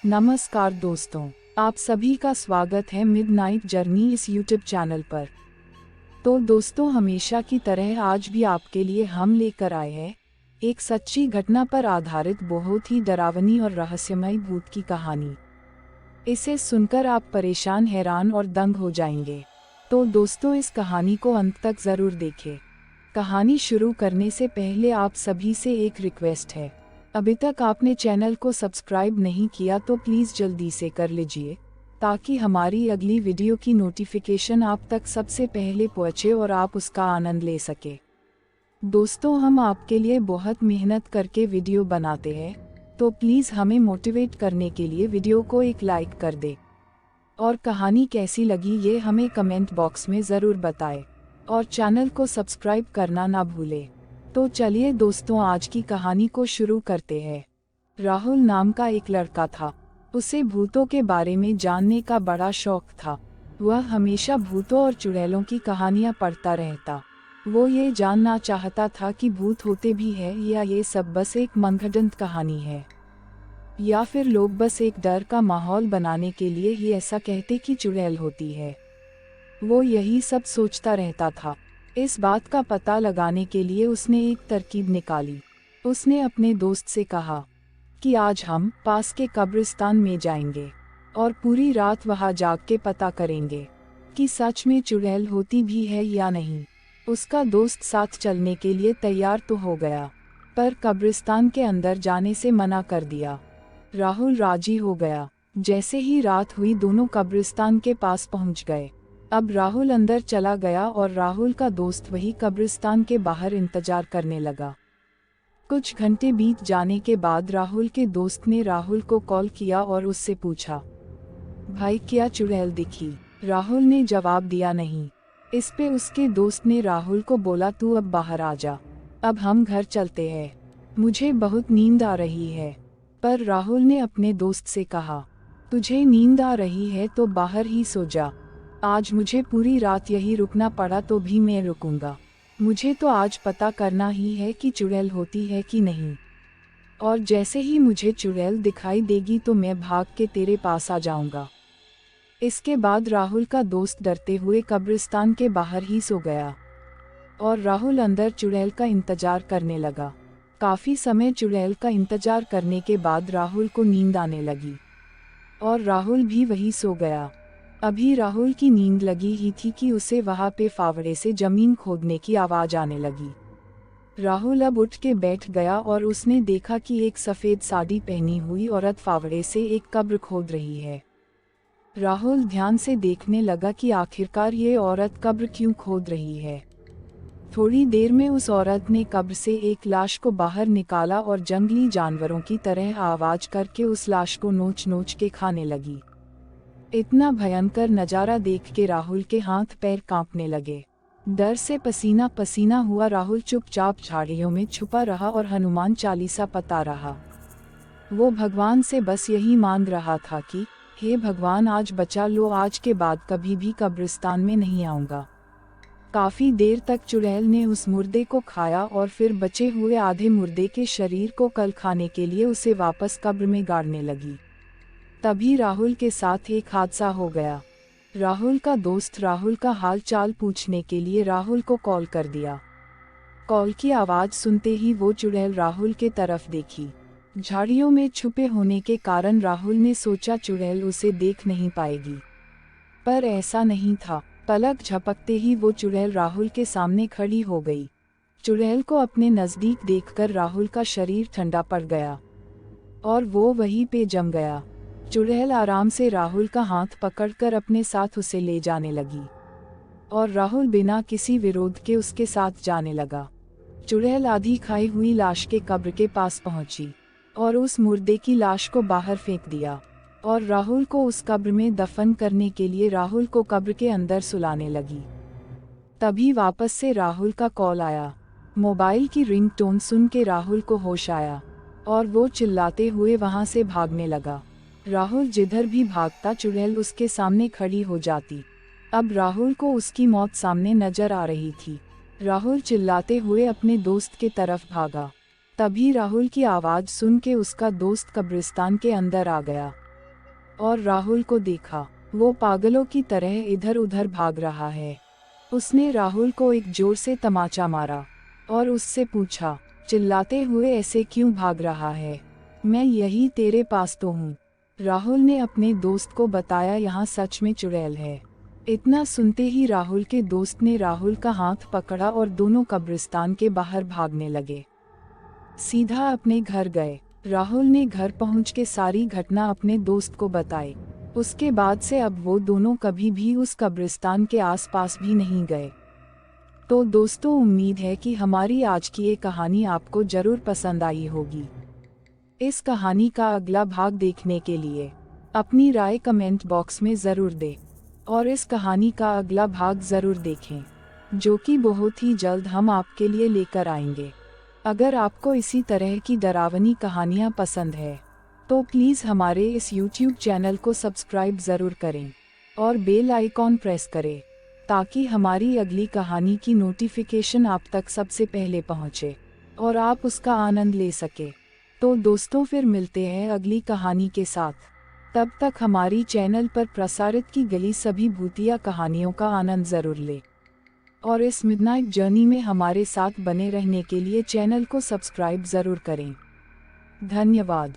नमस्कार दोस्तों, आप सभी का स्वागत है मिडनाइट जर्नी इस यूट्यूब चैनल पर। तो दोस्तों, हमेशा की तरह आज भी आपके लिए हम लेकर आए हैं एक सच्ची घटना पर आधारित बहुत ही डरावनी और रहस्यमयी भूत की कहानी। इसे सुनकर आप परेशान, हैरान और दंग हो जाएंगे। तो दोस्तों, इस कहानी को अंत तक ज़रूर देखें। कहानी शुरू करने से पहले आप सभी से एक रिक्वेस्ट है, अभी तक आपने चैनल को सब्सक्राइब नहीं किया तो प्लीज़ जल्दी से कर लीजिए, ताकि हमारी अगली वीडियो की नोटिफिकेशन आप तक सबसे पहले पहुंचे और आप उसका आनंद ले सके। दोस्तों, हम आपके लिए बहुत मेहनत करके वीडियो बनाते हैं, तो प्लीज़ हमें मोटिवेट करने के लिए वीडियो को एक लाइक कर दे और कहानी कैसी लगी ये हमें कमेंट बॉक्स में ज़रूर बताएं और चैनल को सब्सक्राइब करना ना भूलें। तो चलिए दोस्तों, आज की कहानी को शुरू करते हैं। राहुल नाम का एक लड़का था। उसे भूतों के बारे में जानने का बड़ा शौक था। वह हमेशा भूतों और चुड़ैलों की कहानियां पढ़ता रहता। वो ये जानना चाहता था कि भूत होते भी हैं या ये सब बस एक मनगढ़ंत कहानी है, या फिर लोग बस एक डर का माहौल बनाने के लिए ही ऐसा कहते कि चुड़ैल होती है। वो यही सब सोचता रहता था। इस बात का पता लगाने के लिए उसने एक तरकीब निकाली। उसने अपने दोस्त से कहा कि आज हम पास के कब्रिस्तान में जाएंगे और पूरी रात वहां जाग के पता करेंगे कि सच में चुड़ैल होती भी है या नहीं। उसका दोस्त साथ चलने के लिए तैयार तो हो गया, पर कब्रिस्तान के अंदर जाने से मना कर दिया। राहुल राजी हो गया। जैसे ही रात हुई, दोनों कब्रिस्तान के पास पहुंच गए। अब राहुल अंदर चला गया और राहुल का दोस्त वही कब्रिस्तान के बाहर इंतजार करने लगा। कुछ घंटे बीत जाने के बाद राहुल के दोस्त ने राहुल को कॉल किया और उससे पूछा, भाई क्या चुड़ैल दिखी? राहुल ने जवाब दिया नहीं। इस पे उसके दोस्त ने राहुल को बोला, तू अब बाहर आ जा, अब हम घर चलते हैं, मुझे बहुत नींद आ रही है। पर राहुल ने अपने दोस्त से कहा, तुझे नींद आ रही है तो बाहर ही सो जा, आज मुझे पूरी रात यही रुकना पड़ा तो भी मैं रुकूंगा। मुझे तो आज पता करना ही है कि चुड़ैल होती है कि नहीं, और जैसे ही मुझे चुड़ैल दिखाई देगी तो मैं भाग के तेरे पास आ जाऊंगा। इसके बाद राहुल का दोस्त डरते हुए कब्रिस्तान के बाहर ही सो गया और राहुल अंदर चुड़ैल का इंतजार करने लगा। काफी समय चुड़ैल का इंतजार करने के बाद राहुल को नींद आने लगी और राहुल भी वही सो गया। अभी राहुल की नींद लगी ही थी कि उसे वहां पे फावड़े से जमीन खोदने की आवाज आने लगी। राहुल अब उठ के बैठ गया और उसने देखा कि एक सफेद साड़ी पहनी हुई औरत फावड़े से एक कब्र खोद रही है। राहुल ध्यान से देखने लगा कि आखिरकार ये औरत कब्र क्यों खोद रही है। थोड़ी देर में उस औरत ने कब्र से एक लाश को बाहर निकाला और जंगली जानवरों की तरह आवाज करके उस लाश को नोच नोच के खाने लगी। इतना भयंकर नजारा देख के राहुल के हाथ पैर कांपने लगे। डर से पसीना पसीना हुआ राहुल चुपचाप झाड़ियों में छुपा रहा और हनुमान चालीसा पढ़ता रहा। वो भगवान से बस यही मांग रहा था कि हे भगवान, आज बचा लो, आज के बाद कभी भी कब्रिस्तान में नहीं आऊंगा। काफी देर तक चुड़ैल ने उस मुर्दे को खाया और फिर बचे हुए आधे मुर्दे के शरीर को कल खाने के लिए उसे वापस कब्र में गाड़ने लगी। तभी राहुल के साथ एक हादसा हो गया। राहुल का दोस्त राहुल का हाल चाल पूछने के लिए राहुल को कॉल कर दिया। कॉल की आवाज सुनते ही वो चुड़ैल राहुल के तरफ देखी। झाड़ियों में छुपे होने के कारण राहुल ने सोचा चुड़ैल उसे देख नहीं पाएगी, पर ऐसा नहीं था। पलक झपकते ही वो चुड़ैल राहुल के सामने खड़ी हो गई। चुड़ैल को अपने नजदीक देखकर राहुल का शरीर ठंडा पड़ गया और वो वहीं पे जम गया। चुड़ैल आराम से राहुल का हाथ पकड़कर अपने साथ उसे ले जाने लगी और राहुल बिना किसी विरोध के उसके साथ जाने लगा। चुड़ैल आधी खाई हुई लाश के कब्र के पास पहुंची और उस मुर्दे की लाश को बाहर फेंक दिया और राहुल को उस कब्र में दफन करने के लिए राहुल को कब्र के अंदर सुलाने लगी। तभी वापस से राहुल का कॉल आया। मोबाइल की रिंगटोन सुन के राहुल को होश आया और वो चिल्लाते हुए वहां से भागने लगा। राहुल जिधर भी भागता चुड़ैल उसके सामने खड़ी हो जाती। अब राहुल को उसकी मौत सामने नजर आ रही थी। राहुल चिल्लाते हुए अपने दोस्त के तरफ भागा। तभी राहुल की आवाज सुन के उसका दोस्त कब्रिस्तान के अंदर आ गया। और राहुल को देखा। वो पागलों की तरह इधर उधर भाग रहा है। उसने राहुल को एक जोर से तमाचा मारा और उससे पूछा, चिल्लाते हुए ऐसे क्यों भाग रहा है? मैं यही तेरे पास तो हूँ। राहुल ने अपने दोस्त को बताया, यहाँ सच में चुड़ैल है। इतना सुनते ही राहुल के दोस्त ने राहुल का हाथ पकड़ा और दोनों कब्रिस्तान के बाहर भागने लगे। सीधा अपने घर गए। राहुल ने घर पहुंच के सारी घटना अपने दोस्त को बताई। उसके बाद से अब वो दोनों कभी भी उस कब्रिस्तान के आसपास भी नहीं गए। तो दोस्तों, उम्मीद है कि हमारी आज की ये कहानी आपको जरूर पसंद आई होगी। इस कहानी का अगला भाग देखने के लिए अपनी राय कमेंट बॉक्स में ज़रूर दें और इस कहानी का अगला भाग ज़रूर देखें, जो कि बहुत ही जल्द हम आपके लिए लेकर आएंगे। अगर आपको इसी तरह की डरावनी कहानियाँ पसंद है तो प्लीज़ हमारे इस YouTube चैनल को सब्सक्राइब ज़रूर करें और बेल आइकॉन प्रेस करें, ताकि हमारी अगली कहानी की नोटिफिकेशन आप तक सबसे पहले पहुँचे और आप उसका आनंद ले सके। तो दोस्तों, फिर मिलते हैं अगली कहानी के साथ। तब तक हमारी चैनल पर प्रसारित की गई सभी भूतिया कहानियों का आनंद ज़रूर लें और इस मिडनाइट जर्नी में हमारे साथ बने रहने के लिए चैनल को सब्सक्राइब ज़रूर करें। धन्यवाद।